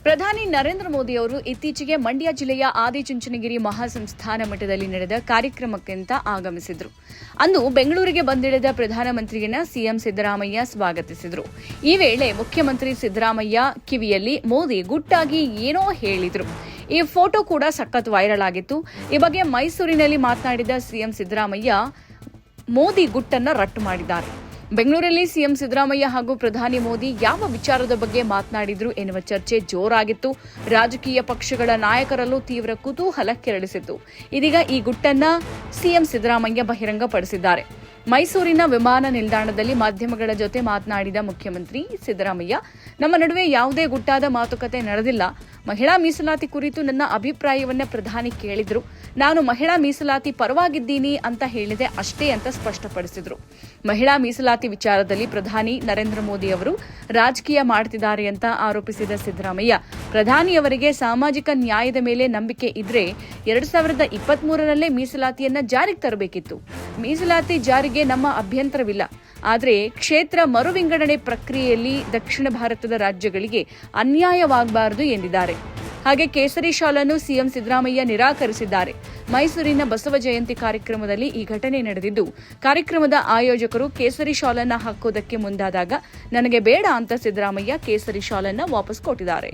ಪ್ರಧಾನಿ ನರೇಂದ್ರ ಮೋದಿ ಅವರು ಇತ್ತೀಚೆಗೆ ಮಂಡ್ಯ ಜಿಲ್ಲೆಯ ಆದಿಚುಂಚನಗಿರಿ ಮಹಾಸಂಸ್ಥಾನ ಮಠದಲ್ಲಿ ನಡೆದ ಕಾರ್ಯಕ್ರಮಕ್ಕಿಂತ ಆಗಮಿಸಿದ್ರು. ಅಂದು ಬೆಂಗಳೂರಿಗೆ ಬಂದಿಳಿದ ಪ್ರಧಾನಮಂತ್ರಿಯನ್ನ ಸಿಎಂ ಸಿದ್ದರಾಮಯ್ಯ ಸ್ವಾಗತಿಸಿದ್ರು. ಈ ವೇಳೆ ಮುಖ್ಯಮಂತ್ರಿ ಸಿದ್ದರಾಮಯ್ಯ ಕಿವಿಯಲ್ಲಿ ಮೋದಿ ಗುಟ್ಟಾಗಿ ಏನೋ ಹೇಳಿದ್ರು. ಈ ಫೋಟೋ ಕೂಡ ಸಖತ್ ವೈರಲ್ ಆಗಿತ್ತು. ಈ ಬಗ್ಗೆ ಮೈಸೂರಿನಲ್ಲಿ ಮಾತನಾಡಿದ ಸಿಎಂ ಸಿದ್ದರಾಮಯ್ಯ ಮೋದಿ ಗುಟ್ಟನ್ನ ರಟ್ಟು ಮಾಡಿದ್ದಾರೆ. ಬೆಂಗಳೂರಲ್ಲಿ ಸಿಎಂ ಸಿದ್ದರಾಮಯ್ಯ ಹಾಗೂ ಪ್ರಧಾನಿ ಮೋದಿ ಯಾವ ವಿಚಾರದ ಬಗ್ಗೆ ಮಾತನಾಡಿದ್ರು ಎನ್ನುವ ಚರ್ಚೆ ಜೋರಾಗಿತ್ತು. ರಾಜಕೀಯ ಪಕ್ಷಗಳ ನಾಯಕರಲ್ಲೂ ತೀವ್ರ ಕುತೂಹಲ ಕೆರಳಿಸಿತ್ತು. ಇದೀಗ ಈ ಗುಟ್ಟನ್ನ ಸಿಎಂ ಸಿದ್ದರಾಮಯ್ಯ ಬಹಿರಂಗಪಡಿಸಿದ್ದಾರೆ. ಮೈಸೂರಿನ ವಿಮಾನ ನಿಲ್ದಾಣದಲ್ಲಿ ಮಾಧ್ಯಮಗಳ ಜೊತೆ ಮಾತನಾಡಿದ ಮುಖ್ಯಮಂತ್ರಿ ಸಿದ್ದರಾಮಯ್ಯ, ನಮ್ಮ ನಡುವೆ ಯಾವುದೇ ಗುಟ್ಟಾದ ಮಾತುಕತೆ ನಡೆದಿಲ್ಲ. ಮಹಿಳಾ ಮೀಸಲಾತಿ ಕುರಿತು ನನ್ನ ಅಭಿಪ್ರಾಯವನ್ನ ಪ್ರಧಾನಿ ಕೇಳಿದ್ರು. ನಾನು ಮಹಿಳಾ ಮೀಸಲಾತಿ ಪರವಾಗಿದ್ದೀನಿ ಅಂತ ಹೇಳಿದೆ ಅಷ್ಟೇ ಅಂತ ಸ್ಪಷ್ಟಪಡಿಸಿದ್ರು. ಮಹಿಳಾ ಮೀಸಲಾತಿ ವಿಚಾರದಲ್ಲಿ ಪ್ರಧಾನಿ ನರೇಂದ್ರ ಮೋದಿ ಅವರು ರಾಜಕೀಯ ಮಾಡುತ್ತಿದ್ದಾರೆ ಅಂತ ಆರೋಪಿಸಿದ ಸಿದ್ದರಾಮಯ್ಯ, ಪ್ರಧಾನಿಯವರಿಗೆ ಸಾಮಾಜಿಕ ನ್ಯಾಯದ ಮೇಲೆ ನಂಬಿಕೆ ಇದ್ರೆ 2023ರಲ್ಲೇ ಮೀಸಲಾತಿಯನ್ನ ಜಾರಿಗೆ ತರಬೇಕಿತ್ತು. ಮೀಸಲಾತಿ ಜಾರಿಗೆ ನಮ್ಮ ಅಭ್ಯಂತರವಿಲ್ಲ. ಆದರೆ ಕ್ಷೇತ್ರ ಮರು ವಿಂಗಡಣೆ ಪ್ರಕ್ರಿಯೆಯಲ್ಲಿ ದಕ್ಷಿಣ ಭಾರತದ ರಾಜ್ಯಗಳಿಗೆ ಅನ್ಯಾಯವಾಗಬಾರದು ಎಂದಿದ್ದಾರೆ. ಹಾಗೆ ಕೇಸರಿ ಶಾಲನ್ನು ಸಿಎಂ ಸಿದ್ದರಾಮಯ್ಯ ನಿರಾಕರಿಸಿದ್ದಾರೆ. ಮೈಸೂರಿನ ಬಸವ ಜಯಂತಿ ಕಾರ್ಯಕ್ರಮದಲ್ಲಿ ಈ ಘಟನೆ ನಡೆದಿದ್ದು, ಕಾರ್ಯಕ್ರಮದ ಆಯೋಜಕರು ಕೇಸರಿ ಶಾಲನ್ನ ಹಾಕೋದಕ್ಕೆ ಮುಂದಾದಾಗ ನನಗೆ ಬೇಡ ಅಂತ ಸಿದ್ದರಾಮಯ್ಯ ಕೇಸರಿ ಶಾಲನ್ನ ವಾಪಸ್ ಕೊಟ್ಟಿದ್ದಾರೆ.